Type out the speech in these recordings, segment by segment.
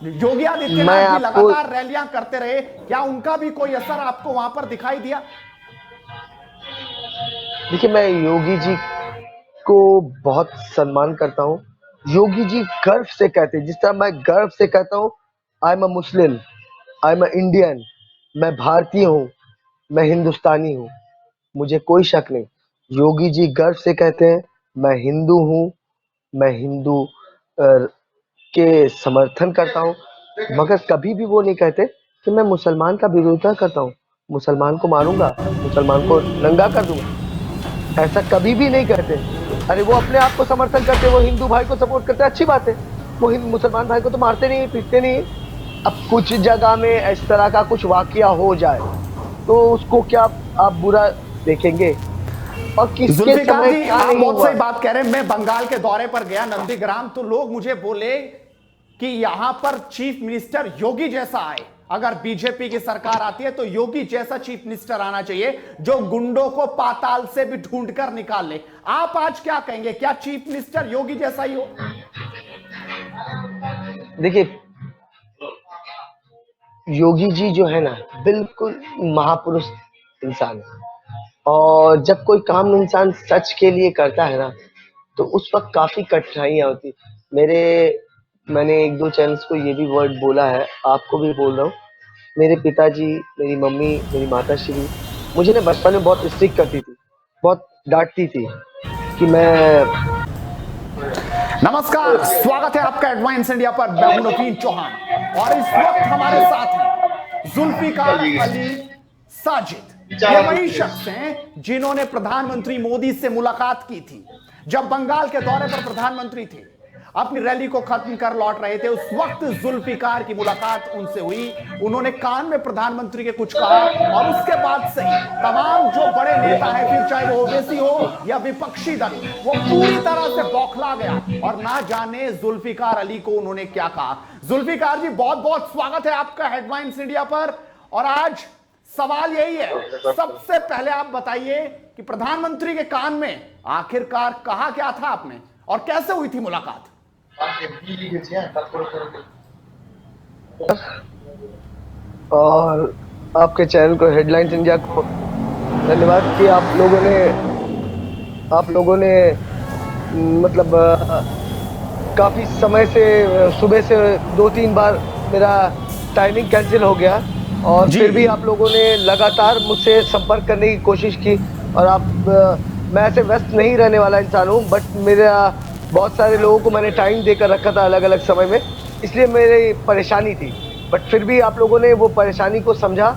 योगी मैं आदित्यनाथ भी आपको लगातार रैलियां करते रहे, क्या उनका भी कोई असर आपको वहां पर दिखाई दिया? देखिए, मैं योगी जी को बहुत सम्मान करता हूँ। योगी जी गर्व से कहते हैं, जिस तरह मैं गर्व से कहता हूँ, I am a Muslim, I am a Indian, मैं भारतीय हूँ, मैं हिंदुस्तानी हूँ, मुझे कोई शक नहीं। योगी जी गर्व से कहते हैं मैं हिंदू हूँ, मैं हिंदू के समर्थन करता हूँ, मगर कभी भी वो नहीं कहते कि मैं मुसलमान का विरोधिता करता हूँ, मुसलमान को मारूंगा, मुसलमान को नंगा कर दूंगा, ऐसा कभी भी नहीं कहते। अरे वो अपने आप को समर्थन करते, वो हिंदू भाई को सपोर्ट करते, अच्छी बात है। वो मुसलमान भाई को तो मारते नहीं, पीटते नहीं। अब कुछ जगह में इस तरह का कुछ वाकया हो जाए तो उसको क्या आप बुरा देखेंगे? और किसके जुल्फिकार समय जी, क्या आप नहीं बहुत हुआ? सही बात कह रहे हैं। मैं बंगाल के दौरे पर गया, नंदीग्राम, तो लोग मुझे बोले कि यहां पर चीफ मिनिस्टर योगी जैसा आए। अगर बीजेपी की सरकार आती है तो योगी जैसा चीफ मिनिस्टर आना चाहिए, जो गुंडों को पाताल से भी ढूंढ कर निकाल ले। आप आज क्या कहेंगे, क्या चीफ मिनिस्टर योगी जैसा ही हो? देखिए, योगी जी जो है ना, बिल्कुल महापुरुष इंसान है। और जब कोई काम इंसान सच के लिए करता है ना, तो उस वक्त काफी कठिनाइयां होती। मेरे मैंने एक दो चैनल्स को ये भी वर्ड बोला है, आपको भी बोल रहा हूँ। मेरे पिताजी, मेरी मम्मी, मेरी माताश्री मुझे ना बचपन में बहुत स्ट्रिक्ट करती थी, बहुत डांटती थी कि मैं नमस्कार, स्वागत है आपका एडवांस इंडिया पर। मैं हूं नवीन चौहान और इस वक्त हमारे साथ हैं जुल्फिकार अली साजिद। ये वही शख्स हैं जिन्होंने प्रधानमंत्री मोदी से मुलाकात की थी जब बंगाल के दौरे पर प्रधानमंत्री थे, अपनी रैली को खत्म कर लौट रहे थे। उस वक्त जुल्फिकार की मुलाकात उनसे हुई, उन्होंने कान में प्रधानमंत्री के कुछ कहा और उसके बाद से ही तमाम जो बड़े नेता हैं, फिर चाहे वो ओवैसी हो या विपक्षी दल, वो पूरी तरह से बौखला गया और ना जाने जुल्फिकार अली को उन्होंने क्या कहा। जुल्फिकार जी, बहुत बहुत स्वागत है आपका हेडलाइंस इंडिया पर। और आज सवाल यही है, सबसे पहले आप बताइए कि प्रधानमंत्री के कान में आखिरकार कहा क्या था आपने और कैसे हुई थी मुलाकात? और आपके चैनल को, हेडलाइंस इंडिया को धन्यवाद कि आप लोगों ने मतलब काफ़ी समय से सुबह से 2-3 बार मेरा टाइमिंग कैंसिल हो गया और जी। फिर भी आप लोगों ने लगातार मुझसे संपर्क करने की कोशिश की। और मैं ऐसे व्यस्त नहीं रहने वाला इंसान हूँ, बट मेरा बहुत सारे लोगों को मैंने टाइम देकर रखा था अलग अलग समय में, इसलिए मेरी परेशानी थी। बट फिर भी आप लोगों ने वो परेशानी को समझा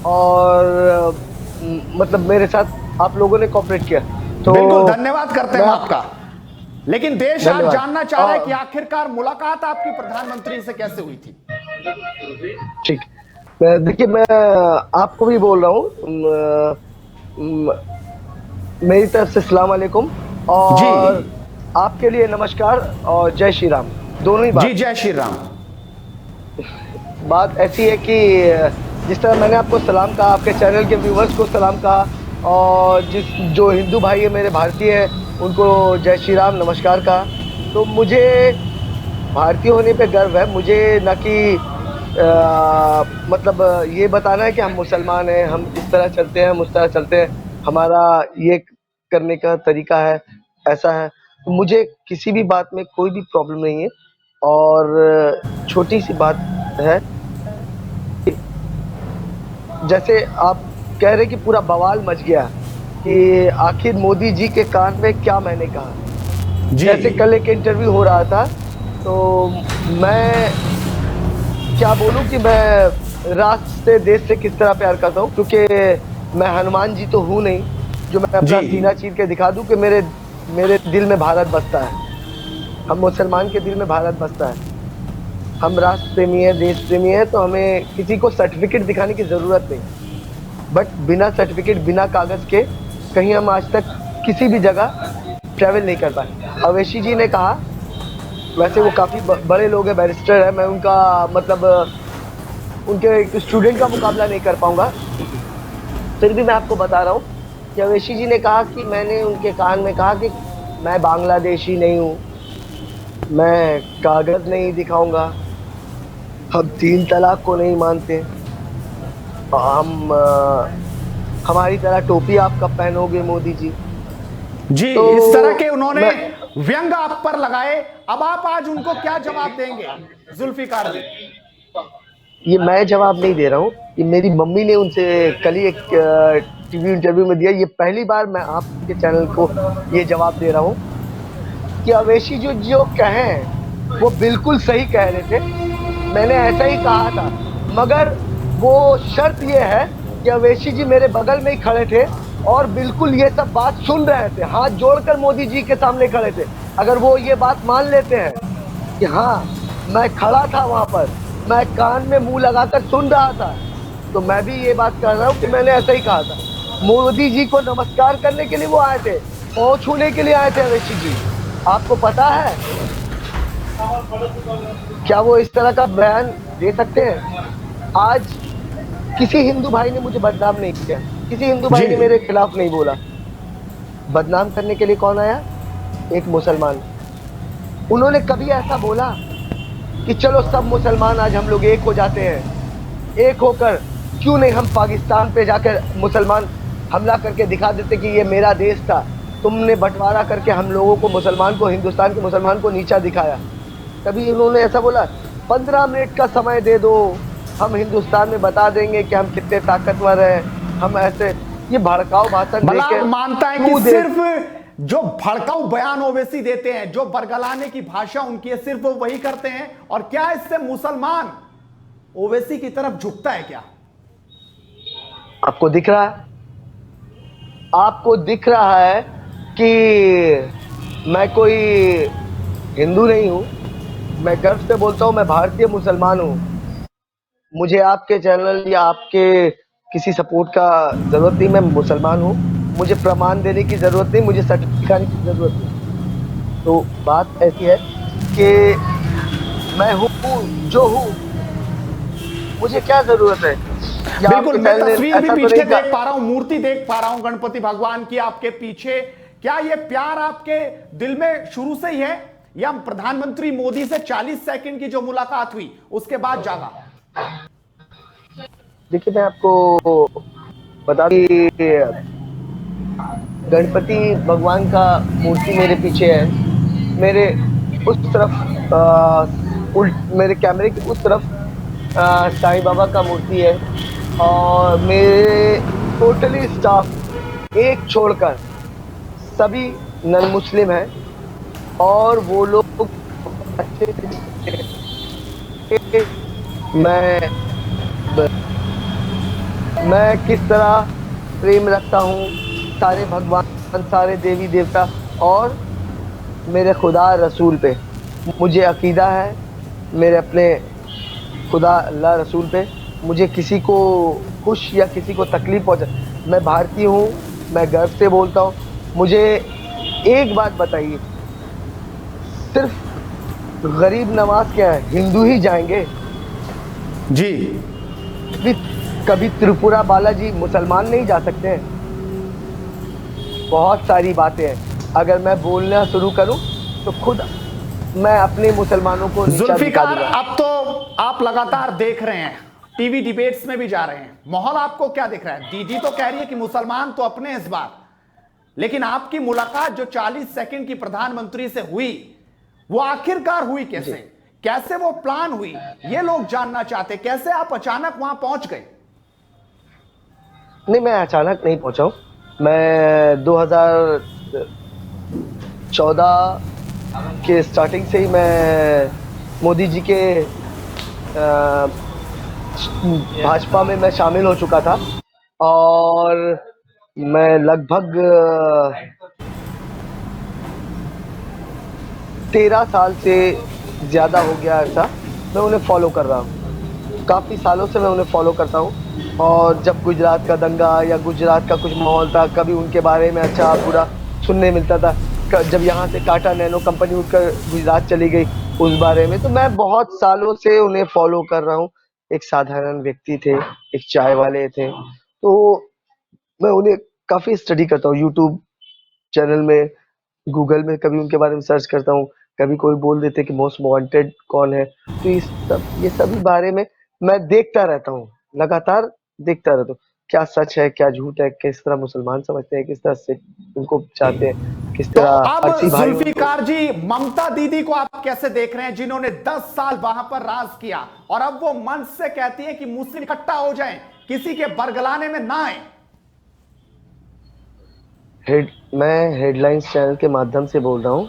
और मतलब मेरे साथ आप लोगों ने कोऑपरेट किया, तो बिल्कुल धन्यवाद करते हैं मैं हम आप आपका। लेकिन देश आज धन्यवाद। जानना चाह रहा है कि और आखिरकार मुलाकात आपकी प्रधानमंत्री से कैसे हुई थी? ठीक, देखिए, मैं आपको भी बोल रहा हूँ, मेरी तरफ से सलाम वालेकुम जी और आपके लिए नमस्कार और जय श्री राम, दोनों ही जी, बात। जय श्री राम। बात ऐसी है कि जिस तरह मैंने आपको सलाम कहा, आपके चैनल के व्यूवर्स को सलाम कहा, और जो हिंदू भाई है मेरे भारतीय हैं, उनको जय श्री राम नमस्कार कहा, तो मुझे भारतीय होने पे गर्व है। मुझे ना कि मतलब ये बताना है कि हम मुसलमान हैं, हम इस तरह चलते हैं, हम उस तरह चलते हैं, हमारा ये करने का तरीका है, ऐसा है। तो मुझे किसी भी बात में कोई भी प्रॉब्लम नहीं है। और छोटी सी बात है, जैसे आप कह रहे कि पूरा बवाल मच गया कि आखिर मोदी जी के कान में क्या मैंने कहा। जी जैसे कल एक इंटरव्यू हो रहा था, तो मैं क्या बोलूं कि मैं राष्ट्र से, देश से किस तरह प्यार करता हूं, क्योंकि मैं हनुमान जी तो हूं नहीं जो मैं अपना जी सीना चीर के दिखा दूं कि मेरे दिल में भारत बसता है। हम मुसलमान के दिल में भारत बसता है। हम राष्ट्र प्रेमी है, देश प्रेमी है, तो हमें किसी को सर्टिफिकेट दिखाने की जरूरत नहीं। बट बिना सर्टिफिकेट, बिना कागज के कहीं हम आज तक किसी भी जगह ट्रैवल नहीं कर पाए। अवैसी जी ने कहा, वैसे वो काफी बड़े लोग हैं, बैरिस्टर है, मैं उनका मतलब उनके एक स्टूडेंट का मुकाबला नहीं कर पाऊंगा, फिर भी मैं आपको बता रहा हूँ कि अवैसी जी ने कहा कि मैंने उनके कान में कहा कि मैं बांग्लादेशी नहीं हूँ, मैं कागज नहीं दिखाऊंगा, हम 3 तलाक को नहीं मानते। हम हमारी तरह टोपी आप कब पहनोगे मोदी जी? जी, तो इस तरह के उन्होंने मैं व्यंग आप पर लगाए। अब आप आज उनको क्या जवाब देंगे जुल्फिकार जी? ये मैं जवाब नहीं दे रहा हूँ, ये मेरी मम्मी ने उनसे कल ही एक टीवी इंटरव्यू में दिया। ये पहली बार मैं आपके चैनल को ये जवाब दे रहा हूँ कि अवैसी जो जो कहें वो बिल्कुल सही कह रहे थे। मैंने ऐसा ही कहा था, मगर वो शर्त ये है कि अवैसी जी मेरे बगल में ही खड़े थे और बिल्कुल ये सब बात सुन रहे थे, हाथ जोड़कर मोदी जी के सामने खड़े थे। अगर वो ये बात मान लेते हैं कि हाँ मैं खड़ा था वहां पर, मैं कान में मुंह लगाकर सुन रहा था, तो मैं भी ये बात कर रहा हूँ कि मैंने ऐसा ही कहा था। मोदी जी को नमस्कार करने के लिए वो आए थे, पाँव छूने के लिए आए थे अवैसी जी। आपको पता है क्या वो इस तरह का बयान दे सकते हैं? आज किसी हिंदू भाई ने मुझे बदनाम नहीं किया, किसी हिंदू भाई ने जी, मेरे खिलाफ नहीं बोला। बदनाम करने के लिए कौन आया? एक मुसलमान। उन्होंने कभी ऐसा बोला कि चलो सब मुसलमान आज हम लोग एक हो जाते हैं, एक होकर क्यों नहीं हम पाकिस्तान पे जाकर मुसलमान हमला करके दिखा देते कि ये मेरा देश था, तुमने बंटवारा करके हम लोगों को, मुसलमान को, हिंदुस्तान के मुसलमान को नीचा दिखाया। कभी उन्होंने ऐसा बोला? 15 मिनट का समय दे दो, हम हिंदुस्तान में बता देंगे कि हम कितने ताकतवर हैं, हम ऐसे। ये भड़काऊ भाषण मतलब देके आप मानता है कि क्यों दे? सिर्फ जो भड़काऊ बयान ओवैसी देते हैं, जो बरगलाने की भाषा उनकी है, सिर्फ वो वही करते हैं? और क्या इससे मुसलमान ओवैसी की तरफ झुकता है क्या? आपको दिख रहा है? आपको दिख रहा है कि मैं कोई हिंदू नहीं हूँ। मैं गर्व से बोलता हूँ मैं भारतीय मुसलमान हूँ। मुझे आपके चैनल या आपके किसी सपोर्ट का जरूरत नहीं। मैं मुसलमान हूँ, मुझे प्रमाण देने की जरूरत नहीं, मुझे सर्टिफिकेट दिखाने की जरूरत नहीं। तो बात ऐसी है कि मैं हूँ जो हूँ, मुझे क्या जरूरत है? या बिल्कुल, आपके मैं चैनल ने तस्वीर भी ऐसा तो पीछे नहीं कहा? देख पा रहा हूं, मूर्ति देख पा रहा हूं गणपति भगवान की आपके पीछे। क्या ये प्यार आपके दिल में शुरू से ही है, या प्रधानमंत्री मोदी से 40 सेकंड की जो मुलाकात हुई उसके बाद जागा? देखिए मैं आपको बता दूं कि गणपति भगवान का मूर्ति मेरे पीछे है। मेरे उस तरफ मेरे कैमरे की उस तरफ साईं बाबा का मूर्ति है। और मेरे टोटली स्टाफ एक छोड़कर सभी नन मुस्लिम हैं। और वो लोग अच्छे से मैं मैं किस तरह प्रेम रखता हूँ सारे भगवान, सारे देवी देवता और मेरे खुदा रसूल पे। मुझे अकीदा है मेरे अपने खुदा अल्लाह रसूल पे। मुझे किसी को खुश या किसी को तकलीफ पहुंचा, मैं भारतीय हूँ, मैं गर्व से बोलता हूँ। मुझे एक बात बताइए, सिर्फ गरीब नवाज क्या है, हिंदू ही जाएंगे? जी, कभी कभी त्रिपुरा बालाजी मुसलमान नहीं जा सकते हैं? बहुत सारी बातें हैं, अगर मैं बोलना शुरू करूं तो खुद मैं अपने मुसलमानों को नीचा दिखा जुल्फिकार, दूंगा। अब तो आप लगातार देख रहे हैं, टीवी डिबेट्स में भी जा रहे हैं, माहौल आपको क्या दिख रहा है? दीदी तो कह रही है कि मुसलमान तो अपने इस बार, लेकिन आपकी मुलाकात जो 40 सेकंड की प्रधानमंत्री से हुई, वो आखिरकार हुई कैसे? कैसे वो प्लान हुई, ये लोग जानना चाहते। कैसे आप अचानक वहां पहुंच गए? नहीं, मैं अचानक नहीं पहुंचा हूँ। मैं 2014 के स्टार्टिंग से ही मैं मोदी जी के भाजपा में मैं शामिल हो चुका था। और मैं लगभग 13 साल से ज़्यादा हो गया ऐसा मैं उन्हें फॉलो कर रहा हूँ। काफ़ी सालों से मैं उन्हें फॉलो करता हूँ। और जब गुजरात का दंगा या गुजरात का कुछ माहौल था, कभी उनके बारे में अच्छा बुरा सुनने मिलता था। जब यहाँ से टाटा नैनो कंपनी उठकर गुजरात चली गई, उस बारे में तो मैं बहुत सालों से उन्हें फॉलो कर रहा हूँ। एक साधारण व्यक्ति थे, एक चाय वाले थे, तो मैं उन्हें काफ़ी स्टडी करता हूँ। यूट्यूब चैनल में, गूगल में कभी उनके बारे में सर्च करता हूँ, कभी कोई बोल देते कि मोस्ट वांटेड कौन है। तो ये सभी बारे में मैं देखता रहता हूँ, लगातार देखता रहता हूँ। क्या सच है, क्या झूठ है, किस तरह मुसलमान समझते हैं, किस तरह सिख उनको चाहते हैं, किस तो तरह अब पारसी भाई उनको। जुल्फिकार जी, ममता दीदी को आप कैसे देख रहे हैं, जिन्होंने 10 साल वहां पर राज किया और अब वो मंच से कहती है कि मुस्लिम इकट्ठा हो जाएं, किसी के बरगलाने में ना आए। मैं हेडलाइंस चैनल के माध्यम से बोल रहा हूँ,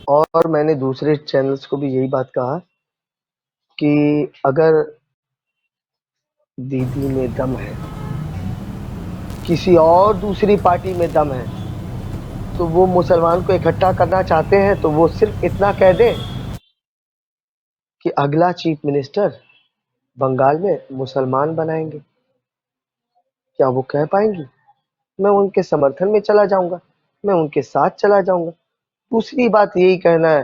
और मैंने दूसरे चैनल्स को भी यही बात कहा कि अगर दीदी में दम है, किसी और दूसरी पार्टी में दम है, तो वो मुसलमान को इकट्ठा करना चाहते हैं तो वो सिर्फ इतना कह दें कि अगला चीफ मिनिस्टर बंगाल में मुसलमान बनाएंगे। क्या वो कह पाएंगी? मैं उनके समर्थन में चला जाऊंगा, मैं उनके साथ चला जाऊंगा। दूसरी बात यही कहना है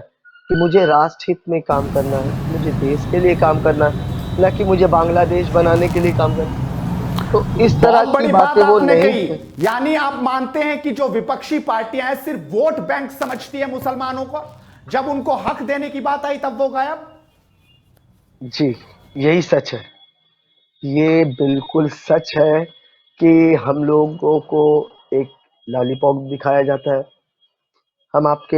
कि मुझे राष्ट्र हित में काम करना है, मुझे देश के लिए काम करना है, न कि मुझे बांग्लादेश बनाने के लिए काम करना है। तो इस तरह बहुत की बड़ी बात बातें वो आपने नहीं। कही। यानी आप मानते हैं कि जो विपक्षी पार्टियां हैं सिर्फ वोट बैंक समझती है मुसलमानों को, जब उनको हक देने की बात आई तब वो गायब। जी, यही सच है। ये बिल्कुल सच है कि हम लोगों को एक लॉलीपॉप दिखाया जाता है। हम आपके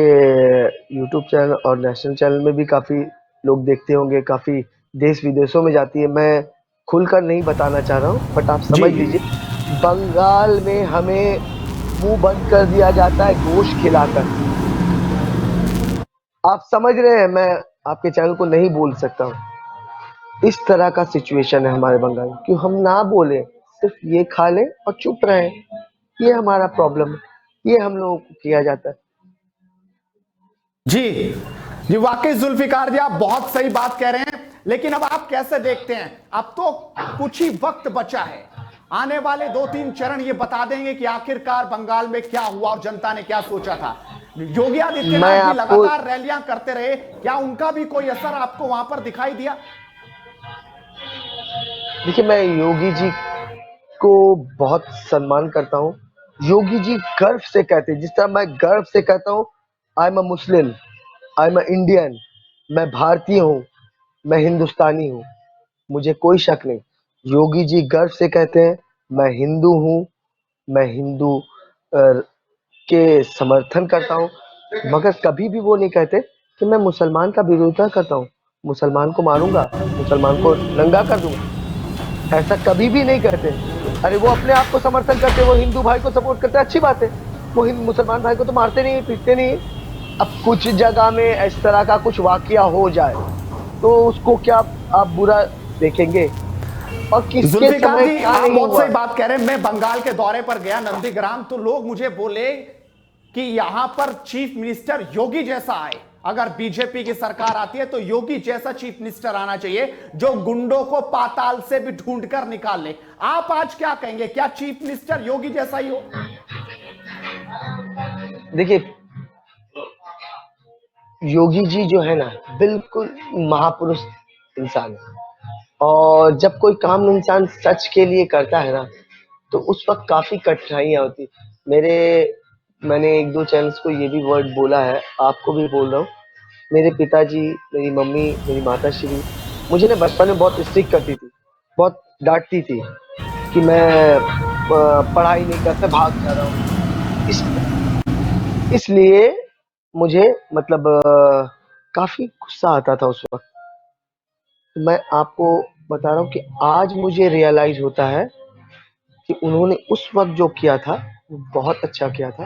यूट्यूब चैनल और नेशनल चैनल में भी काफ़ी लोग देखते होंगे, काफ़ी देश विदेशों में जाती है। मैं खुलकर नहीं बताना चाह रहा हूँ, बट आप जी समझ लीजिए, बंगाल में हमें मुंह बंद कर दिया जाता है गोश्त खिलाकर। आप समझ रहे हैं, मैं आपके चैनल को नहीं बोल सकता हूँ। इस तरह का सिचुएशन है हमारे बंगाल में। क्यों हम ना बोले, सिर्फ ये खा लें और चुप रहें, ये हमारा प्रॉब्लम है। ये हम लोगों को किया जाता है। जी जी, वाकई जुल्फिकार जी आप बहुत सही बात कह रहे हैं। लेकिन अब आप कैसे देखते हैं, अब तो कुछ ही वक्त बचा है, आने वाले 2-3 चरण ये बता देंगे कि आखिरकार बंगाल में क्या हुआ और जनता ने क्या सोचा था। योगी मैं आदित्यनाथ भी आपको लगातार रैलियां करते रहे, क्या उनका भी कोई असर आपको वहां पर दिखाई दिया? देखिए, मैं योगी जी को बहुत सम्मान करता हूँ। योगी जी गर्व से कहते हैं, जिस तरह मैं गर्व से कहता हूँ I am a Muslim, I am a Indian, मैं भारतीय हूँ, मैं हिंदुस्तानी हूँ, मुझे कोई शक नहीं। योगी जी गर्व से कहते हैं मैं हिंदू हूँ, मैं हिंदू के समर्थन करता हूँ। मगर कभी भी वो नहीं कहते कि मैं मुसलमान का विरोधिता करता हूँ, मुसलमान को मारूंगा, मुसलमान को नंगा कर दूंगा। ऐसा कभी भी नहीं कहते। अरे वो अपने आप को समर्थन करते, वो हिंदू भाई को सपोर्ट करते, अच्छी बात है। वो मुसलमान भाई को तो मारते नहीं, पीटते नहीं। अब कुछ जगह में इस तरह का कुछ वाकया हो जाए तो उसको क्या आप बुरा देखेंगे? और किसके जुल्फिकार समय जी क्या आप नहीं बहुत हुआ? सही बात कह रहे हैं। मैं बंगाल के दौरे पर गया नंदीग्राम, तो लोग मुझे बोले कि यहां पर चीफ मिनिस्टर योगी जैसा आए, अगर बीजेपी की सरकार आती है तो योगी जैसा चीफ मिनिस्टर आना चाहिए जो गुंडों को पाताल से भी ढूंढकर निकाल ले। आप आज क्या कहेंगे, क्या चीफ मिनिस्टर योगी जैसा ही हो? देखिए, योगी जी जो है ना, बिल्कुल महापुरुष इंसान है। और जब कोई काम इंसान सच के लिए करता है ना, तो उस वक्त काफी कठिनाइयां होती। मेरे मैंने एक दो चैनल्स को ये भी वर्ड बोला है, आपको भी बोल रहा हूँ। मेरे पिताजी, मेरी मम्मी, मेरी माताश्री मुझे ना बचपन में बहुत स्ट्रिक्ट करती थी, बहुत डांटती थी कि मैं पढ़ाई नहीं करता, भाग जा रहा हूँ। इसलिए मुझे मतलब काफी गुस्सा आता था उस वक्त। तो मैं आपको बता रहा हूँ कि आज मुझे रियलाइज होता है कि उन्होंने उस वक्त जो किया था वो बहुत अच्छा किया था।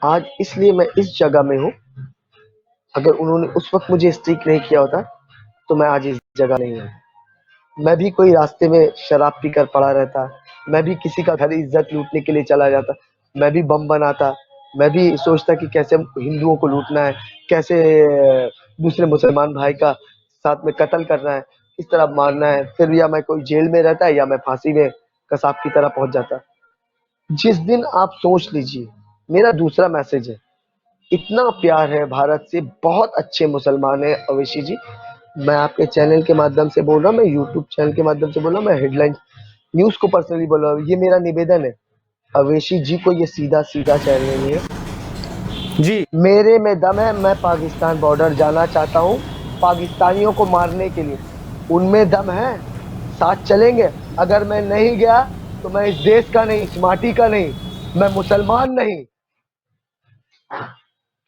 आज इसलिए मैं इस जगह में हूँ। अगर उन्होंने उस वक्त मुझे स्ट्रिक नहीं किया होता तो मैं आज इस जगह नहीं हूँ। मैं भी कोई रास्ते में शराब पीकर पड़ा रहता, मैं भी किसी का घर इज्जत लूटने के लिए चला जाता, मैं भी बम बनाता, मैं भी सोचता कि कैसे हिंदुओं को लूटना है, कैसे दूसरे मुसलमान भाई का साथ में कत्ल करना है, किस तरह मारना है। फिर या मैं कोई जेल में रहता या मैं फांसी में कसाब की तरह पहुंच जाता। जिस दिन आप सोच लीजिए, मेरा दूसरा मैसेज है, इतना प्यार है भारत से, बहुत अच्छे मुसलमान हैं अवैशी जी। मैं आपके चैनल के माध्यम से बोल रहा हूँ, मैं यूट्यूब चैनल के माध्यम से बोल रहा हूँ, मैं हेडलाइन न्यूज को पर्सनली बोल रहा हूँ। ये मेरा निवेदन है, अवैशी जी को ये सीधा सीधा चैनल नहीं है। जी। मेरे में दम है, मैं पाकिस्तान बॉर्डर जाना चाहता हूँ पाकिस्तानियों को मारने के लिए। उनमें दम है, साथ चलेंगे। अगर मैं नहीं गया तो मैं इस देश का नहीं, इस माटी का नहीं, मैं मुसलमान नहीं।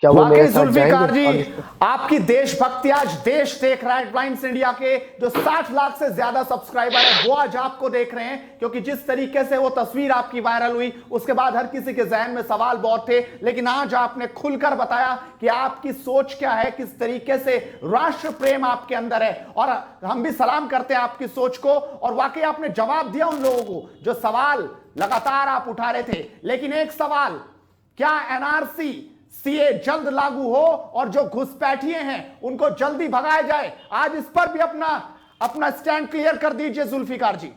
क्या वो मेरे वाकई साथ जाएंगे जुल्फिकार जी, पाकिस्तान? आपकी देशभक्ति आज देश देख रहा है। हेडलाइंस इंडिया के जो 60 लाख से ज्यादा सब्सक्राइबर है वो आज आपको देख रहे हैं, क्योंकि जिस तरीके से वो तस्वीर आपकी वायरल हुई उसके बाद हर किसी के जहन में सवाल बहुत थे, लेकिन आज आपने खुलकर बताया कि आपकी सोच क्या है, किस तरीके से राष्ट्र प्रेम आपके अंदर है। और हम भी सलाम करते हैं आपकी सोच को, और वाकई आपने जवाब दिया उन लोगों को जो सवाल लगातार आप उठा रहे थे। लेकिन एक सवाल, क्या एनआरसी सीए जल्द लागू हो और जो घुसपैठिए हैं उनको जल्दी भगाया जाए? आज इस पर भी अपना स्टैंड क्लियर कर दीजिए जुल्फिकार जी।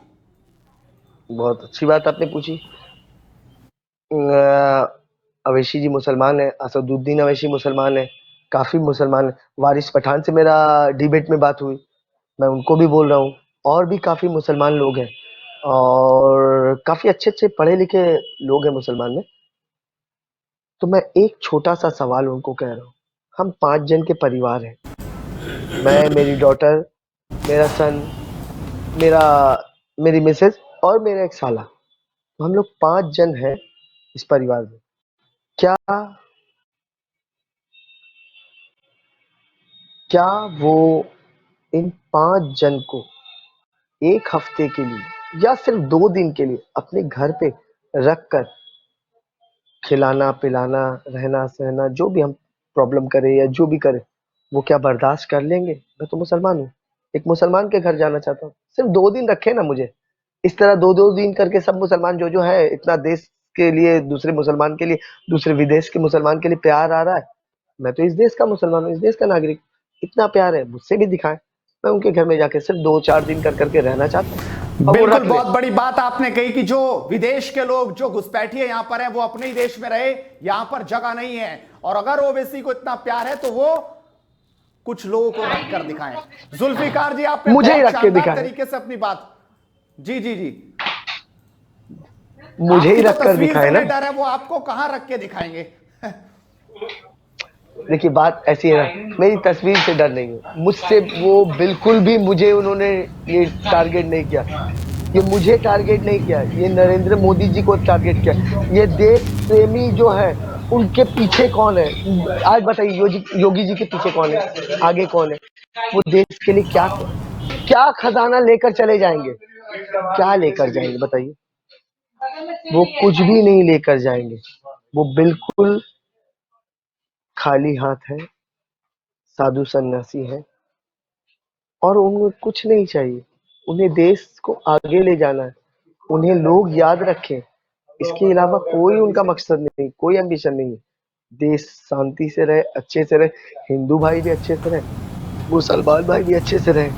बहुत अच्छी बात आपने पूछी। अवैसी जी मुसलमान है, असदुद्दीन अवैसी मुसलमान है, काफी मुसलमान है। वारिस पठान से मेरा डिबेट में बात हुई, मैं उनको भी बोल रहा हूँ। और भी काफी मुसलमान लोग हैं और काफी अच्छे अच्छे पढ़े लिखे लोग हैं मुसलमान में। तो मैं एक छोटा सा सवाल उनको कह रहा हूँ। हम 5 जन के परिवार हैं, मैं, मेरी डॉटर, मेरा सन, मेरा मेरी मिसेज और मेरा एक साला। तो हम लोग 5 जन हैं इस परिवार में। क्या क्या वो इन 5 जन को एक हफ्ते के लिए या सिर्फ 2 दिन के लिए अपने घर पे रख कर खिलाना पिलाना रहना सहना जो भी हम प्रॉब्लम करें या जो भी करें, वो क्या बर्दाश्त कर लेंगे? मैं तो मुसलमान हूँ, एक मुसलमान के घर जाना चाहता हूँ। सिर्फ 2 दिन रखे ना मुझे। इस तरह 2-2 दिन करके सब मुसलमान जो है, इतना देश के लिए, दूसरे मुसलमान के लिए, दूसरे विदेश के मुसलमान के लिए प्यार आ रहा है। मैं तो इस देश का मुसलमान हूँ, इस देश का नागरिक। इतना प्यार है, मुझसे भी दिखाएं। मैं उनके घर में जाके सिर्फ 2-4 दिन करके रहना चाहता हूँ और वो बिल्कुल, रख ले। बहुत बड़ी बात आपने कही कि जो विदेश के लोग जो घुसपैठिए यहां पर हैं वो अपने ही देश में रहे, यहां पर जगह नहीं है। और अगर ओवैसी को इतना प्यार है तो वो कुछ लोगों को रख कर दिखाएं। जुल्फिकार जी, आपने मुझे ही बहुत रख के शानदार दिखाएं, तरीके से अपनी बात, जी जी जी, मुझे ही आपकी जो रख कर तस्वीर दिखाएं से ना। नहीं डर है वो आपको कहां रख के दिखाएंगे? देखिए बात ऐसी है ना, मेरी तस्वीर से डर नहीं है, मुझसे वो बिल्कुल भी, मुझे उन्होंने ये टारगेट नहीं किया, ये मुझे टारगेट नहीं किया, ये नरेंद्र मोदी जी को टारगेट किया। ये देश प्रेमी जो है उनके पीछे कौन है? आज बताइए, योगी जी के पीछे कौन है, आगे कौन है? वो देश के लिए क्या क्या खजाना लेकर चले जाएंगे? क्या लेकर जाएंगे बताइए? वो कुछ भी नहीं लेकर जाएंगे, वो बिल्कुल खाली हाथ है, साधु सन्यासी है और उन्हें कुछ नहीं चाहिए। उन्हें देश को आगे ले जाना है, उन्हें लोग याद रखें। इसके अलावा कोई उनका मकसद नहीं, कोई एम्बिशन नहीं है। देश शांति से रहे, अच्छे से रहे, हिंदू भाई भी अच्छे से रहे, मुसलमान भाई भी अच्छे से रहे।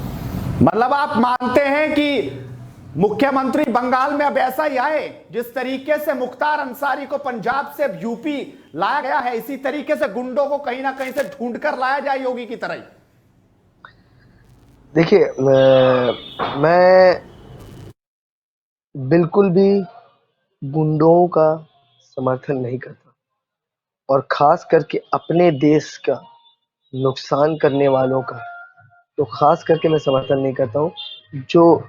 मतलब आप मानते हैं कि मुख्यमंत्री बंगाल में अब ऐसा ही आए जिस तरीके से मुख्तार अंसारी को पंजाब से यूपी लाया गया है, इसी तरीके से गुंडों को कहीं ना कहीं से ढूंढ कर लाया जाए योगी की तरह ही? देखिए मैं बिल्कुल भी गुंडों का समर्थन नहीं करता, और खास करके अपने देश का नुकसान करने वालों का तो खास करके मैं समर्थन नहीं करता हूँ। जो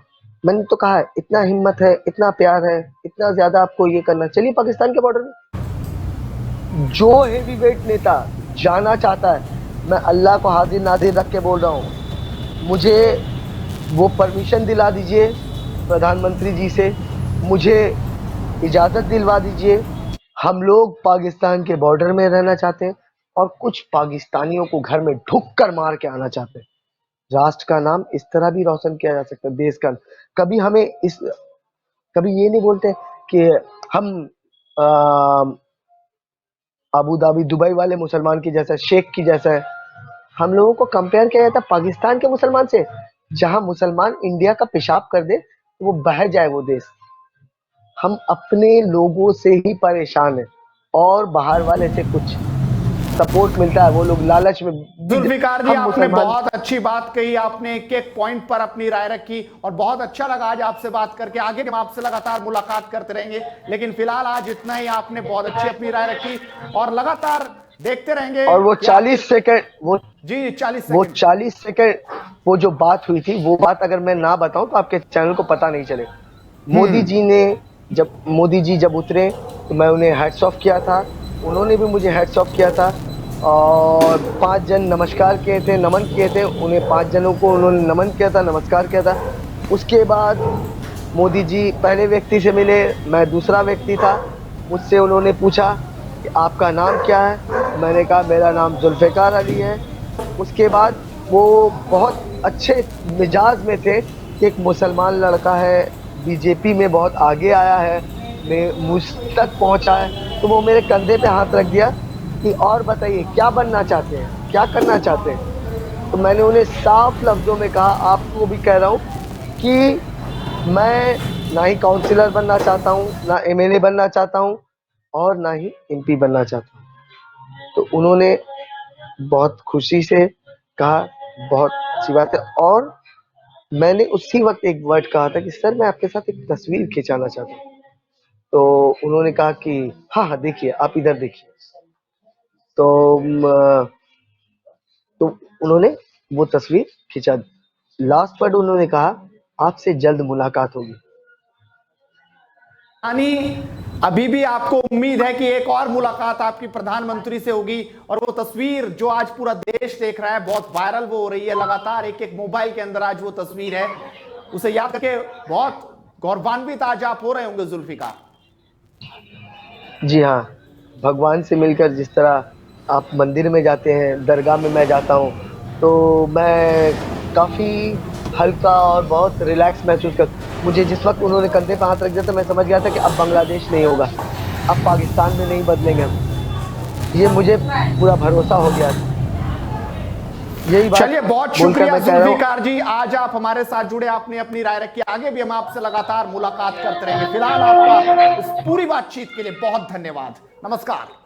मैंने तो कहा है, इतना हिम्मत है, इतना प्यार है, इतना ज्यादा आपको ये करना, चलिए पाकिस्तान के बॉर्डर में जो हेवी वेट नेता जाना चाहता है, मैं अल्लाह को हाजिर नाजिर रख के बोल रहा हूँ, मुझे वो परमिशन दिला दीजिए प्रधानमंत्री जी से, मुझे इजाजत दिलवा दीजिए। हम लोग पाकिस्तान के बॉर्डर में रहना चाहते हैं और कुछ पाकिस्तानियों को घर में ढुक कर मार के आना चाहते हैं। राष्ट्र का नाम इस तरह भी रोशन किया जा सकता है, देश का। कभी हमें इस कभी ये नहीं बोलते कि हम अबू धाबी दुबई वाले मुसलमान की जैसा, शेख की जैसा है। हम लोगों को कंपेयर किया जाता है पाकिस्तान के मुसलमान से, जहां मुसलमान इंडिया का पेशाब कर दे तो वो बह जाए वो देश। हम अपने लोगों से ही परेशान हैं और बाहर वाले से कुछ सपोर्ट मिलता है, वो लोग लालच में जुल्फिकार जी, हम आपने मुसलमान। बहुत अच्छी बात कही, आपने एक एक पॉइंट पर अपनी राय रखी और बहुत अच्छा लगा आज आपसे बात करके। आगे हम आपसे लगातार मुलाकात करते रहेंगे, लेकिन फिलहाल आज इतना ही। आपने बहुत अच्छी अपनी राय रखी और लगातार देखते रहेंगे। और वो कि 40 सेकंड वो जी 40 वो सेकंड 40 सेकंड वो जो बात हुई थी, वो बात अगर मैं ना बताऊं तो आपके चैनल को पता नहीं चले। मोदी जी जब उतरे तो मैं उन्हें हैट्स ऑफ किया था, उन्होंने भी मुझे हैट्स ऑफ किया था। और 5 जन नमस्कार किए थे, नमन किए थे उन्हें, 5 जनों को उन्होंने नमन किया था, नमस्कार किया था। उसके बाद मोदी जी पहले व्यक्ति से मिले, मैं दूसरा व्यक्ति था। मुझसे उन्होंने पूछा कि आपका नाम क्या है? मैंने कहा मेरा नाम जुल्फ़िकार अली है। उसके बाद वो बहुत अच्छे मिजाज में थे कि एक मुसलमान लड़का है, बीजेपी में बहुत आगे आया है, मैं मुझ तक पहुंचा है। तो वो मेरे कंधे पे हाथ रख दिया कि और बताइए क्या बनना चाहते हैं, क्या करना चाहते हैं। तो मैंने उन्हें साफ लफ्ज़ों में कहा, आपको भी कह रहा हूँ कि मैं ना ही काउंसलर बनना चाहता हूँ, ना एमएलए बनना चाहता हूँ, और ना ही एमपी बनना चाहता हूँ। तो उन्होंने बहुत खुशी से कहा, बहुत अच्छी बात है। और मैंने उसी वक्त एक वर्ड कहा था कि सर मैं आपके साथ एक तस्वीर खिंचाना चाहता हूँ। तो उन्होंने कहा कि हाँ हाँ देखिए, आप इधर देखिए। तो तो उन्होंने वो तस्वीर खिंचा। लास्ट वर्ड उन्होंने कहा, आपसे जल्द मुलाकात होगी। यानी अभी भी आपको उम्मीद है कि एक और मुलाकात आपकी प्रधानमंत्री से होगी, और वो तस्वीर जो आज पूरा देश देख रहा है, बहुत वायरल वो हो रही है लगातार, एक एक मोबाइल के अंदर आज वो तस्वीर है, उसे याद करके बहुत गौरवान्वित आज आप हो रहे होंगे जुल्फिकार। जी हाँ, भगवान से मिलकर जिस तरह आप मंदिर में जाते हैं, दरगाह में मैं जाता हूँ, तो मैं काफ़ी हल्का और बहुत रिलैक्स महसूस कर, मुझे जिस वक़्त उन्होंने कंधे पे हाथ रख दिया था, मैं समझ गया था कि अब बांग्लादेश नहीं होगा, अब पाकिस्तान में नहीं बदलेंगे हम। ये मुझे पूरा भरोसा हो गया था। यही बात चलिए, बहुत बोलकर शुक्रिया मैं कह रहा हूँ, जुल्फिकार जी, आज आप हमारे साथ जुड़े, आपने अपनी राय रखी। आगे भी हम आपसे लगातार मुलाकात करते रहेंगे। फिलहाल आपका इस पूरी बातचीत के लिए बहुत धन्यवाद। नमस्कार।